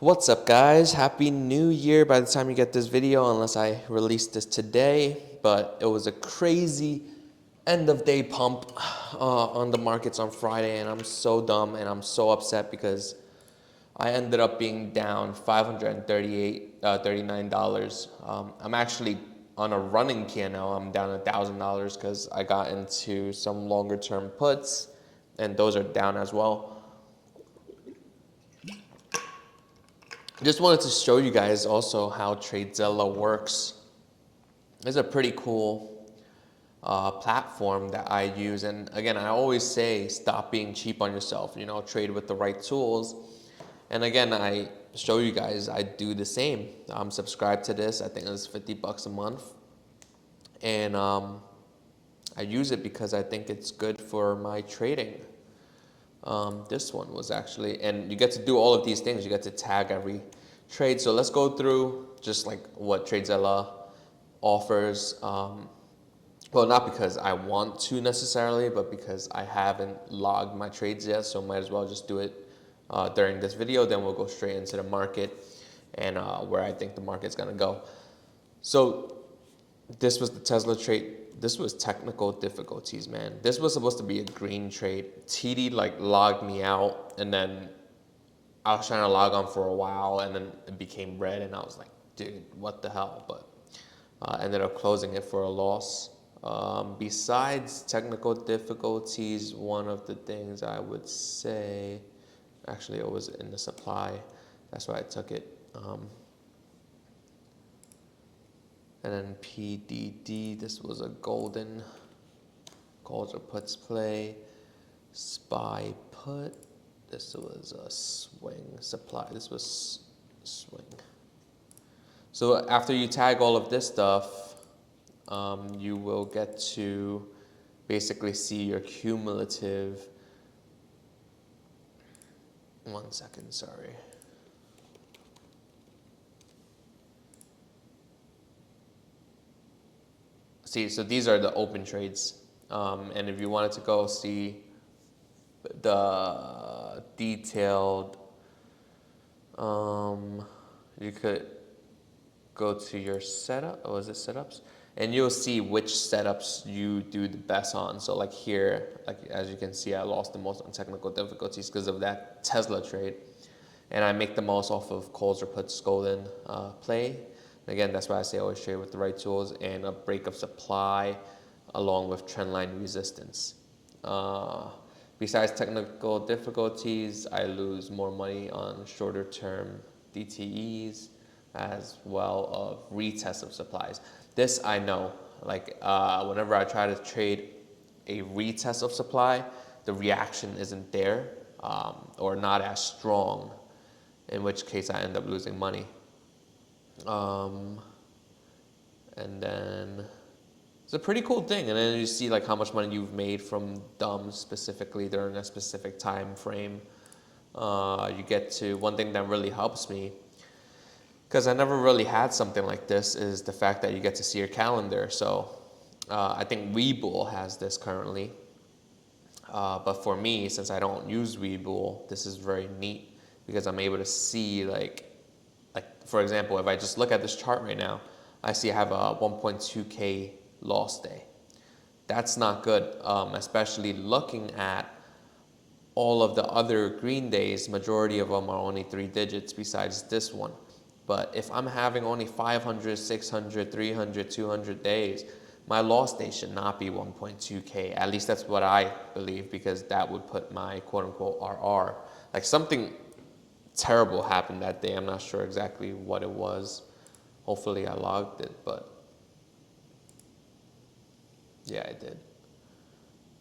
What's up, guys? Happy New Year by the time you get this video, unless I release this today. But it was a crazy end of day pump on the markets on Friday, and I'm so dumb and I'm so upset because I ended up being down $539. I'm actually on a running P&L. I'm down $1,000 because I got into some longer term puts, and those are down as well. Just wanted to show you guys also how TSLA works. It's a pretty cool platform that I use. And again, I always say stop being cheap on yourself, trade with the right tools. And again, I show you guys I do the same. I'm subscribed to this. I think it's $50 a month. And I use it because I think it's good for my trading. This one was actually, and you get to do all of these things. You get to tag every trade. So let's go through just like what TSLA offers. Well, not because I want to necessarily, but because I haven't logged my trades yet. So might as well just do it during this video. Then we'll go straight into the market and where I think the market's gonna go. So this was the Tesla trade. This was technical difficulties, man. This was supposed to be a green trade. TD logged me out, and then I was trying to log on for a while, and then it became red, and I was like, dude, what the hell? But ended up closing it for a loss. Besides technical difficulties, one of the things I would say, actually it was in the supply. That's why I took it. And then PDD, this was a golden calls or puts play. SPY put, this was a swing supply. This was swing. So after you tag all of this stuff, you will get to basically see your cumulative. 1 second, sorry. See, so these are the open trades. And if you wanted to go see the detailed, you could go to your setup, or is it setups? And you'll see which setups you do the best on. So like here, as you can see, I lost the most on technical difficulties because of that Tesla trade. And I make the most off of calls or puts golden play. Again, that's why I say always trade with the right tools and a break of supply along with trendline resistance. Besides technical difficulties, I lose more money on shorter term DTEs as well of retests of supplies. This I know, whenever I try to trade a retest of supply, the reaction isn't there or not as strong, in which case I end up losing money. And then it's a pretty cool thing. And then you see how much money you've made from DUMs specifically during a specific time frame. You get to, one thing that really helps me, because I never really had something like this, is the fact that you get to see your calendar. So I think WEBULL has this currently. But for me, since I don't use WEBULL, this is very neat because I'm able to see for example, if I just look at this chart right now, I see I have a 1.2K loss day. That's not good, especially looking at all of the other green days. Majority of them are only 3 digits besides this one. But if I'm having only 500, 600, 300, 200 days, my loss day should not be 1.2K. At least that's what I believe, because that would put my quote-unquote RR. Something terrible happened that day. I'm not sure exactly what it was. Hopefully I logged it, but yeah, I did.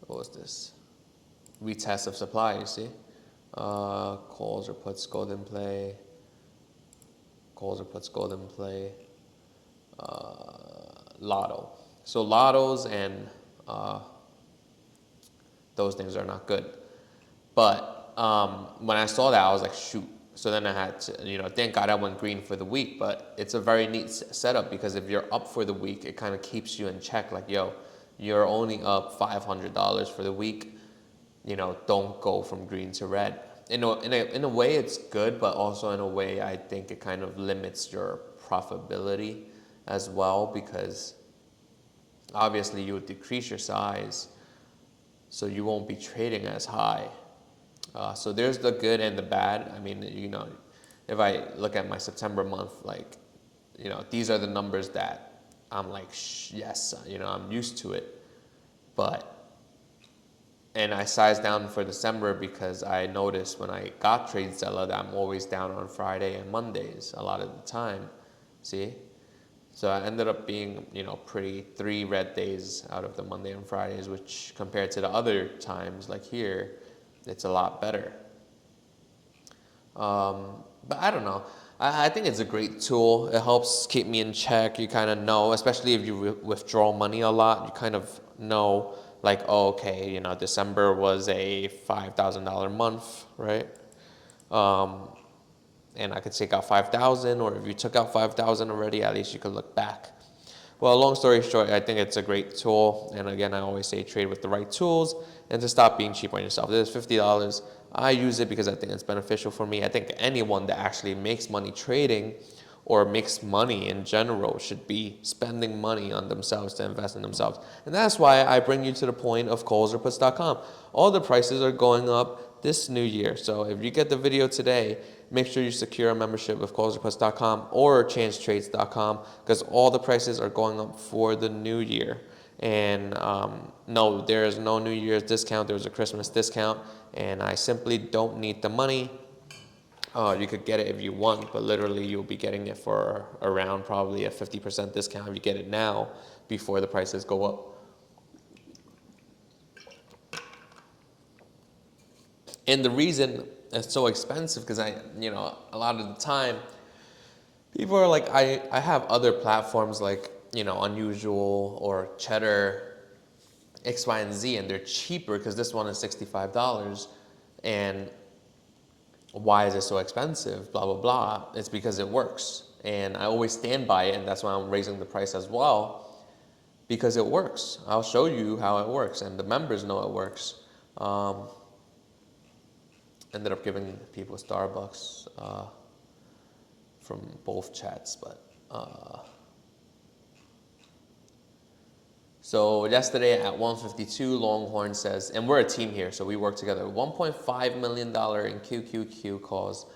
What was this? Retest of supply, you see? Calls or puts golden play. Calls or puts golden play. Lotto. So lottos and those things are not good. But when I saw that, I was like, shoot. So then I had to, thank God I went green for the week. But it's a very neat setup, because if you're up for the week, it kind of keeps you in check. Yo, you're only up $500 for the week. Don't go from green to red. in a way it's good, but also in a way I think it kind of limits your profitability as well, because obviously you would decrease your size, so you won't be trading as high. So there's the good and the bad. I mean, if I look at my September month, like, these are the numbers that I'm like, yes, I'm used to it. And I sized down for December because I noticed when I got TradeZella that I'm always down on Friday and Mondays a lot of the time. See? So I ended up being, pretty 3 red days out of the Monday and Fridays, which compared to the other times, like here, it's a lot better. But I don't know. I think it's a great tool. It helps keep me in check. You kind of know, especially if you withdraw money a lot, you kind of know, like, oh, okay, December was a $5,000 month, right? And I could take out 5,000, or if you took out 5,000 already, at least you could look back. Well, long story short, I think it's a great tool. And again, I always say trade with the right tools and to stop being cheap on yourself. This is $50. I use it because I think it's beneficial for me. I think anyone that actually makes money trading or makes money in general should be spending money on themselves to invest in themselves. And that's why I bring you to the point of callsorputs.com. All the prices are going up this new year. So if you get the video today, make sure you secure a membership with callsorputs.com or chancetrades.com, because all the prices are going up for the new year. And no, there is no New Year's discount. There's a Christmas discount, and I simply don't need the money. You could get it if you want, but literally you'll be getting it for around probably a 50% discount if you get it now before the prices go up. And the reason it's so expensive, because a lot of the time people are like, I have other platforms like, Unusual or Cheddar, X, Y, and Z, and they're cheaper because this one is $65. And why is it so expensive? Blah, blah, blah. It's because it works. And I always stand by it, and that's why I'm raising the price as well, because it works. I'll show you how it works, and the members know it works. Ended up giving people Starbucks from both chats, but so yesterday at 152, Longhorn says, and we're a team here, so we work together, $1.5 million in QQQ calls,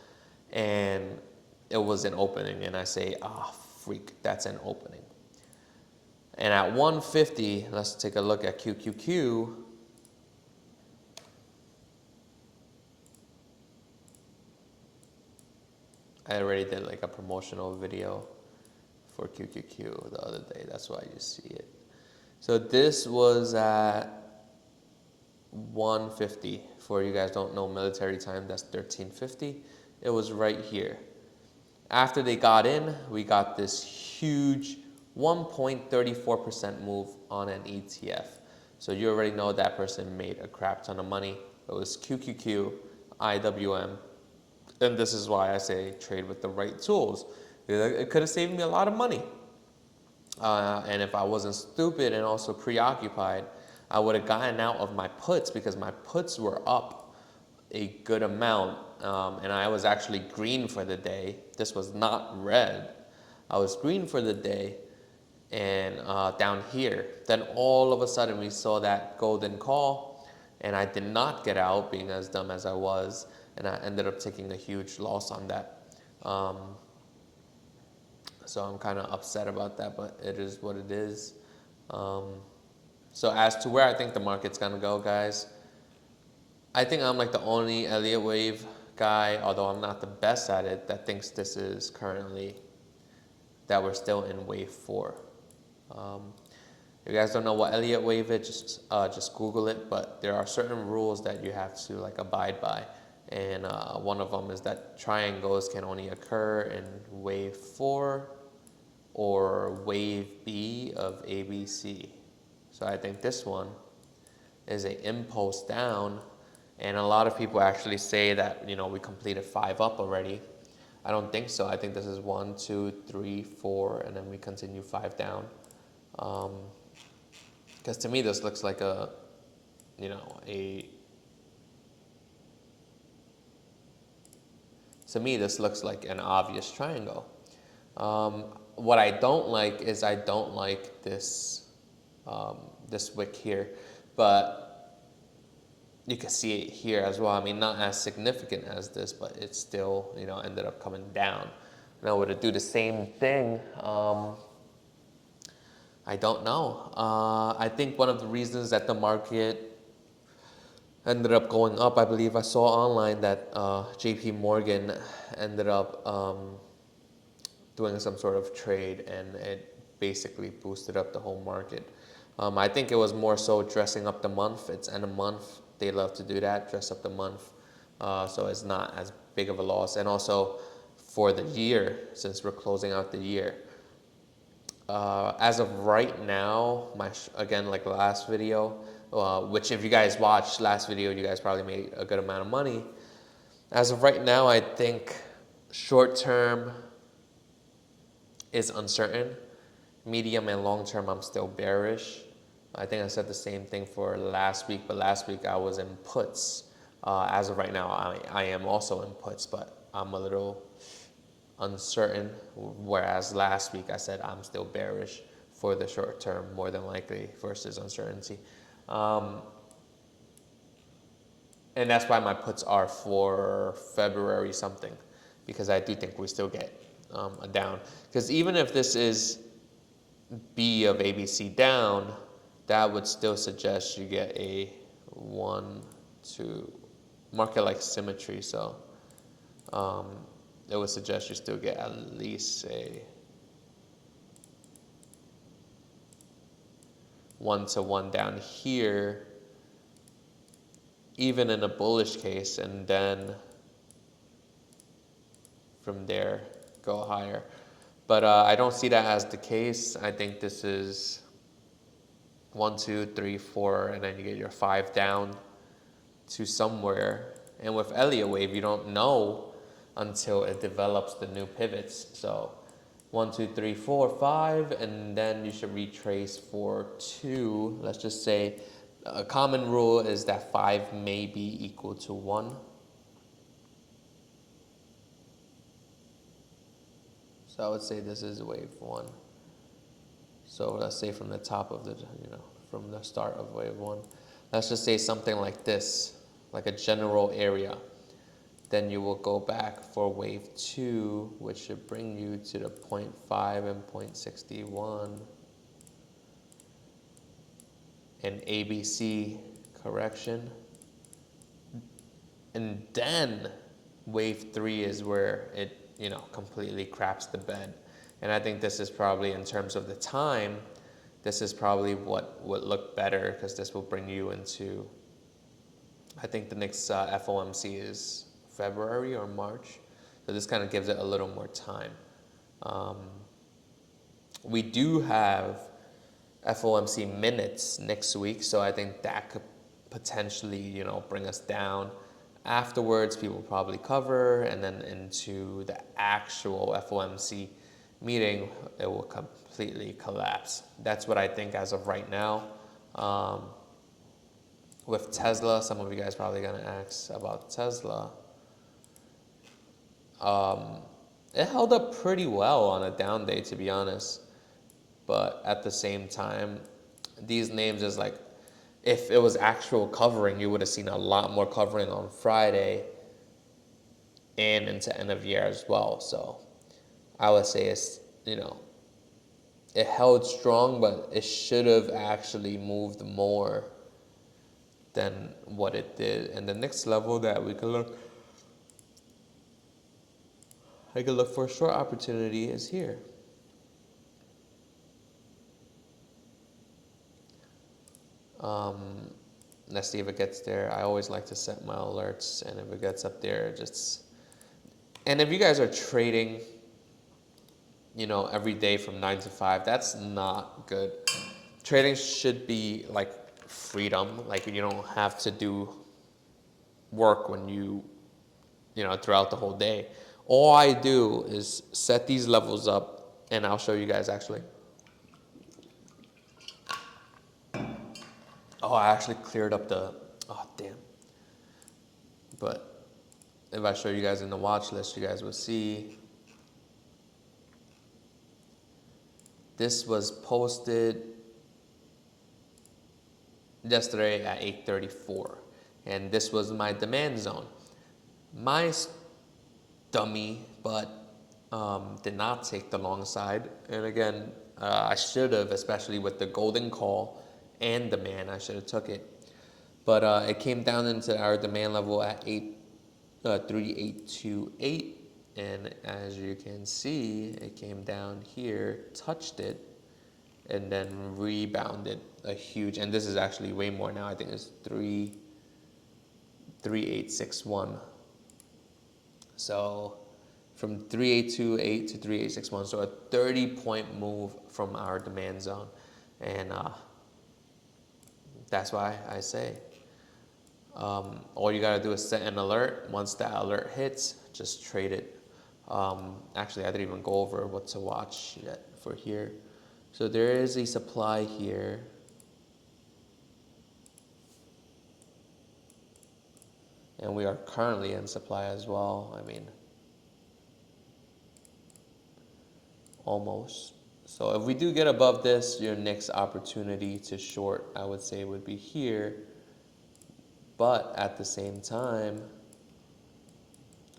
and it was an opening, and I say, freak, that's an opening. And at 150, let's take a look at QQQ. I already did like a promotional video for QQQ the other day. That's why you see it. So this was at 150. For you guys don't know military time, that's 1350. It was right here. After they got in, we got this huge 1.34% move on an ETF. So you already know that person made a crap ton of money. It was QQQ, IWM. And this is why I say trade with the right tools. It could have saved me a lot of money. And if I wasn't stupid and also preoccupied, I would have gotten out of my puts, because my puts were up a good amount. And I was actually green for the day. This was not red. I was green for the day. And down here, then all of a sudden we saw that golden call, and I did not get out, being as dumb as I was. And I ended up taking a huge loss on that. So I'm kind of upset about that, but it is what it is. So as to where I think the market's going to go, guys, I think I'm like the only Elliott wave guy, although I'm not the best at it, that thinks this is currently, that we're still in wave 4. If you guys don't know what Elliott wave is, just Google it, but there are certain rules that you have to like abide by. And one of them is that triangles can only occur in wave 4 or wave B of ABC. So I think this one is an impulse down, and a lot of people actually say that we completed 5 up already. I don't think so. I think this is 1, 2, 3, 4, and then we continue 5 down. Because to me this looks like a to me, this looks like an obvious triangle. What I don't like is I don't like this, this wick here, but you can see it here as well. I mean, not as significant as this, but it still, you know, ended up coming down. Now, would it do the same thing? I don't know. I think one of the reasons that the market ended up going up, I believe I saw online that JP Morgan ended up doing some sort of trade, and it basically boosted up the whole market. I think it was more so dressing up the month. It's end of month. They love to do that, dress up the month. So it's not as big of a loss. And also for the year, since we're closing out the year. As of right now, again, like the last video, which if you guys watched last video, you guys probably made a good amount of money. As of right now, I think short term is uncertain. Medium and long term, I'm still bearish. I think I said the same thing for last week, but last week I was in puts. As of right now, I am also in puts, but I'm a little uncertain. Whereas last week I said I'm still bearish for the short term, more than likely, versus uncertainty. And that's why my puts are for February something, because I do think we still get a down. Because even if this is B of ABC down, that would still suggest you get a 1, 2, market like symmetry. So it would suggest you still get at least a 1-to-1 down here, even in a bullish case, and then from there go higher. But I don't see that as the case. I think this is 1, 2, 3, 4, and then you get your 5 down to somewhere. And with Elliott wave, you don't know until it develops the new pivots. So 1, 2, 3, 4, 5, and then you should retrace for 2. Let's just say a common rule is that 5 may be equal to 1. So I would say this is wave 1. So let's say from the top of the, from the start of wave 1. Let's just say something like this, like a general area. Then you will go back for wave 2, which should bring you to the 0.5 and 0.61. And ABC correction. And then wave 3 is where it, completely craps the bed. And I think this is probably, in terms of the time, this is probably what would look better, because this will bring you into, I think the next FOMC is February or March. So this kind of gives it a little more time. We do have FOMC minutes next week, so I think that could potentially, bring us down. Afterwards, people probably cover, and then into the actual FOMC meeting, it will completely collapse. That's what I think as of right now. With Tesla, some of you guys probably gonna ask about Tesla. It held up pretty well on a down day, to be honest. But at the same time, these names is like, if it was actual covering, you would have seen a lot more covering on Friday and into end of year as well. So I would say it's, it held strong, but it should have actually moved more than what it did. And the next level that we could look, I could look for a short opportunity is here. Let's see if it gets there. I always like to set my alerts, and if it gets up there, and if you guys are trading, every day from 9 to 5, that's not good. Trading should be like freedom. Like, you don't have to do work when throughout the whole day. All I do is set these levels up, and I'll show you guys actually. Oh, I actually cleared up oh damn. But if I show you guys in the watch list, you guys will see this was posted yesterday at 8:34, and this was my demand zone. My dummy, but did not take the long side, and again, I should have, especially with the golden call and demand, I should have took it. But it came down into our demand level at 3828, and as you can see, it came down here, touched it, and then rebounded a huge, and this is actually way more now. I think it's 3861. So from 3828 to 3861, so a 30-point move from our demand zone, and that's why I say all you gotta do is set an alert. Once that alert hits, just trade it. Actually, I didn't even go over what to watch yet for here. So there is a supply here. And we are currently in supply as well. I mean, almost. So if we do get above this, your next opportunity to short, I would say, would be here. But at the same time,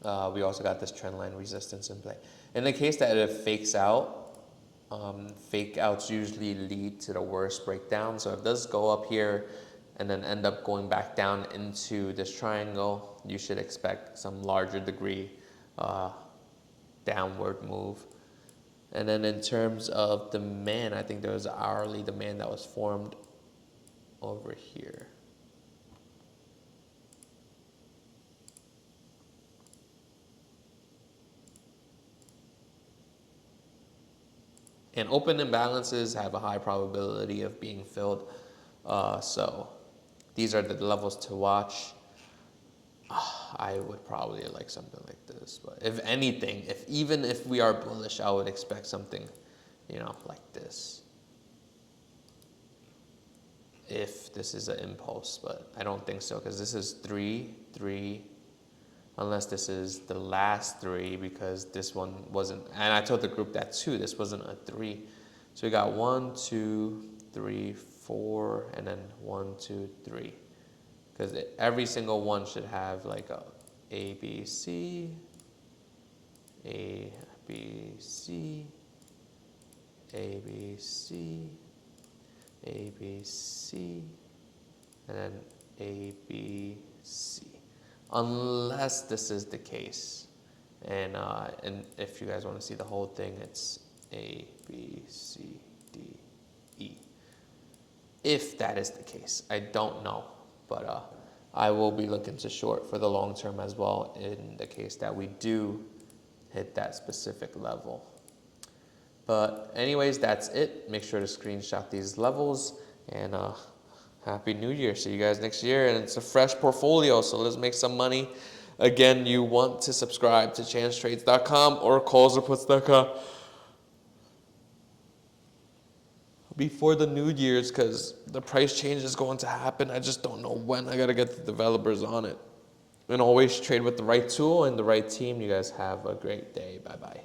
we also got this trend line resistance in play. In the case that it fakes out, fake outs usually lead to the worst breakdown. So if it does go up here and then end up going back down into this triangle, you should expect some larger degree downward move. And then in terms of demand, I think there was an hourly demand that was formed over here. And open imbalances have a high probability of being filled. So these are the levels to watch. I would probably like something like this. But if anything, even if we are bullish, I would expect something, like this. If this is an impulse, but I don't think so, because this is 3, 3, unless this is the last 3, because this one wasn't, and I told the group that too, this wasn't a 3. So we got 1, 2, 3, 4, and then 1, 2, 3. Because every single one should have like A, B, C, A, B, C, A, B, C, A, B, C, and then A, B, C. Unless this is the case. And if you guys want to see the whole thing, it's A, B, C, D, E. If that is the case, I don't know. But I will be looking to short for the long term as well in the case that we do hit that specific level. But anyways, that's it. Make sure to screenshot these levels, and Happy New Year. See you guys next year, and it's a fresh portfolio, so let's make some money. Again, you want to subscribe to chancetrades.com or callsreports.com before the New Year's, because the price change is going to happen. I just don't know when. I got to get the developers on it. And always trade with the right tool and the right team. You guys have a great day. Bye-bye.